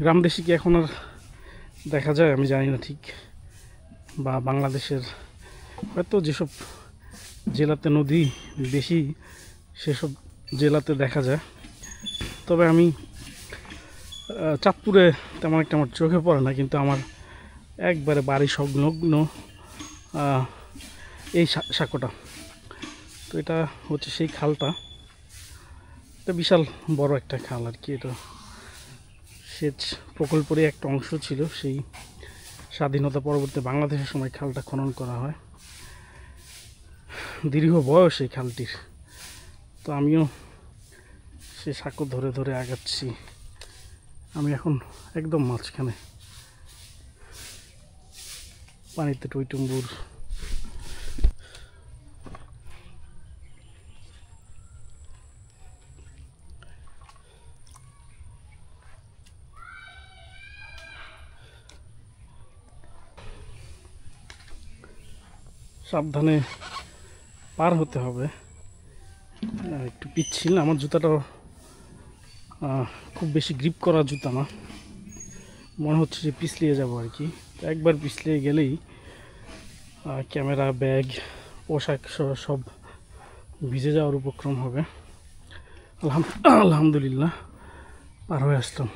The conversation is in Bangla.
গ্রাম দেশে কি এখন আর দেখা যায় আমি জানি না ঠিক, বা বাংলাদেশের হয়তো যেসব জেলাতে নদী বেশি সেসব জেলাতে দেখা যায়। তবে আমি চাঁদপুরে তেমন একটা আমার চোখে পড়ে না, কিন্তু আমার একবারে বাড়ি সংলগ্ন এই সাঁকোটা। তো এটা হচ্ছে সেই খালটা, এটা বিশাল বড় একটা খাল আর কি। এটা সেচ প্রকল্পেরই একটা অংশ ছিল। সেই স্বাধীনতা পরবর্তী বাংলাদেশের সময় খালটা খনন করা হয়। দীর্ঘ বয়স এই খালটির। তো আমিও সে সাঁকো ধরে ধরে আগাচ্ছি। আমি এখন একদম মাঝখানে, পানিতে টইটুম্বুর। সাবধানে পার হতে হবে, একটু পিচ্ছিল। আমার জুতাটাও খুব বেশি গ্রিপ করা জুতা না, মনে হচ্ছে যে পিছলিয়ে যাবো আর কি। একবার পিছলিয়ে গেলেই ক্যামেরা, ব্যাগ, পোশাক সব ভিজে যাওয়ার উপক্রম হবে। আলহামদুলিল্লাহ পার হয়ে আসলাম।